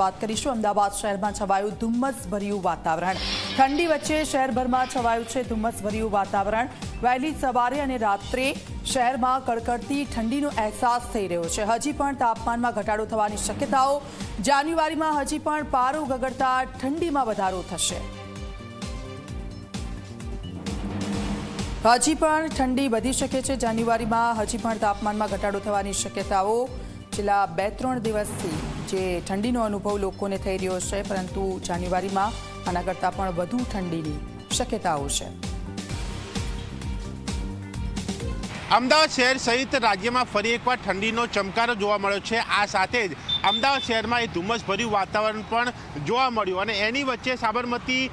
વાત કરીશું। અમદાવાદ શહેરમાં છવાયું ધુમ્મસભર્યું વાતાવરણ। ઠંડી વચ્ચે શહેરભરમાં છવાયું છે ધુમ્મસભર્યું વાતાવરણ। વહેલી સવારે અને રાત્રે શહેરમાં કડકડતી ઠંડીનો અહેસાસ થઈ રહ્યો છે। હજી પણ તાપમાનમાં ઘટાડો થવાની શક્યતાઓ। જાન્યુઆરીમાં હજી પણ પારો ગગડતા ઠંડીમાં વધારો થશે। હજી પણ ઠંડી વધી શકે છે। જાન્યુઆરીમાં હજી પણ તાપમાનમાં ઘટાડો થવાની શક્યતાઓ। છેલ્લા 2-3 દિવસથી જે ઠંડીનો અનુભવ લોકોને થઈ રહ્યો છે, પરંતુ જાન્યુઆરીમાં આના કરતાં પણ વધુ ઠંડીની શક્યતાઓ છે। અમદાવાદ શહેર સહિત રાજ્યમાં ફરી એકવાર ઠંડીનો ચમકારો જોવા મળ્યો છે। આ સાથે જ અમદાવાદ શહેરમાં એ ધુમ્મસભર્યું વાતાવરણ પણ જોવા મળ્યું અને એની વચ્ચે સાબરમતી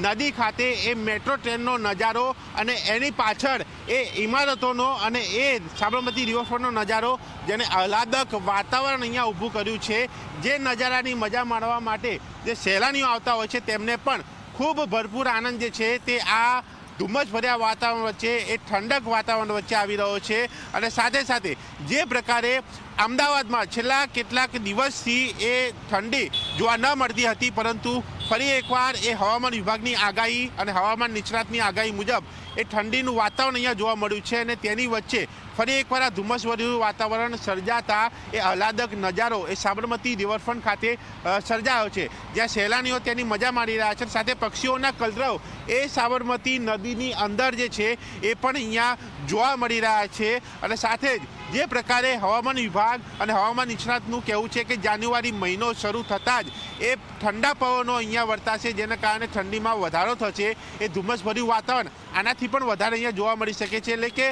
નદી ખાતે એ મેટ્રો ટ્રેનનો નજારો અને એની પાછળ એ ઇમારતોનો અને એ સાબરમતી રિવરફ્રન્ટનો નજારો, જેને આહલાદક વાતાવરણ અહીંયા ઊભું કર્યું છે। જે નજારાની મજા માણવા માટે જે સહેલાણીઓ આવતા હોય છે તેમને પણ ખૂબ ભરપૂર આનંદ જે છે તે આ ધુમ્મસભર્યા વાતાવરણ વચ્ચે, એ ઠંડક વાતાવરણ વચ્ચે આવી રહ્યો છે। અને સાથે સાથે જે પ્રકારે અમદાવાદમાં છેલ્લા કેટલાક દિવસથી એ ઠંડી જોવા ન મળતી હતી, પરંતુ ફરી એકવાર એ હવામાન વિભાગની આગાહી અને હવામાન નિષ્ણાતની આગાહી મુજબ એ ઠંડીનું વાતાવરણ અહીંયા જોવા મળ્યું છે। અને તેની વચ્ચે ફરી એકવાર આ ધુમ્મસભર્યું વાતાવરણ સર્જાતા એ આહલાદક નજારો એ સાબરમતી રિવરફ્રન્ટ ખાતે સર્જાયો છે, જ્યાં સહેલાણીઓ તેની મજા માણી રહ્યા છે। સાથે પક્ષીઓના કલરવ એ સાબરમતી નદીની અંદર જે છે એ પણ અહીંયા જોવા મળી રહ્યા છે। અને સાથે જ જે પ્રકારે હવામાન વિભાગ અને હવામાન નિષ્ણાતનું કહેવું છે કે જાન્યુઆરી મહિનો શરૂ થતાં જ એ ઠંડા પવનો અહીંયા વર્તાશે, જેના કારણે ઠંડીમાં વધારો થશે। એ ધુમ્મસભર્યું વાતાવરણ આનાથી પણ વધારે અહીંયા જોવા મળી શકે છે। એટલે કે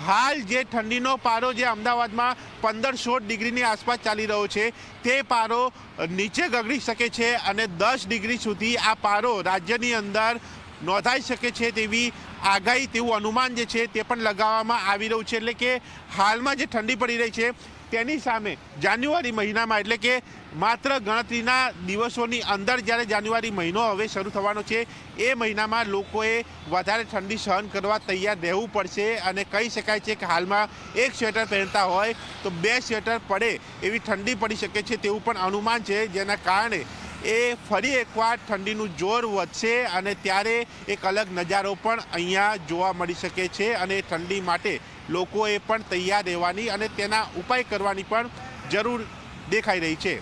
હાલ જે ઠંડીનો પારો જે અમદાવાદમાં 15-16 ડિગ્રીની આસપાસ ચાલી રહ્યો છે, તે પારો નીચે ગગડી શકે છે અને 10 ડિગ્રી સુધી આ પારો રાજ્યની અંદર નોંધાઈ શકે છે તેવી આગાહી, તેવું અનુમાન જે છે તે પણ લગાવવામાં આવી રહ્યું છે। એટલે કે હાલમાં જે ઠંડી પડી રહી છે તેની સામે જાન્યુઆરી મહિનામાં, એટલે કે માત્ર ગણતરીના દિવસોની અંદર જ્યારે જાન્યુઆરી મહિનો હવે શરૂ થવાનો છે, એ મહિનામાં લોકોએ વધારે ઠંડી સહન કરવા તૈયાર રહેવું પડશે। અને કહી શકાય છે કે હાલમાં એક સ્વેટર પહેરતા હોય તો 2 સ્વેટર પડે એવી ઠંડી પડી શકે છે તેવું પણ અનુમાન છે, જેના કારણે એ ફરી એકવાર ઠંડીનું જોર વધશે અને ત્યારે એક અલગ નજારો પણ અહીંયા જોવા મળી શકે છે। અને ઠંડી માટે લોકોએ પણ તૈયાર રહેવાની અને તેના ઉપાય કરવાની પણ જરૂર દેખાઈ રહી છે।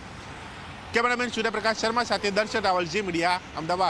કેમેરામેન સૂર્યપ્રકાશ શર્મા સાથે દર્શન રાવલ, ઝી મીડિયા, અમદાવાદ।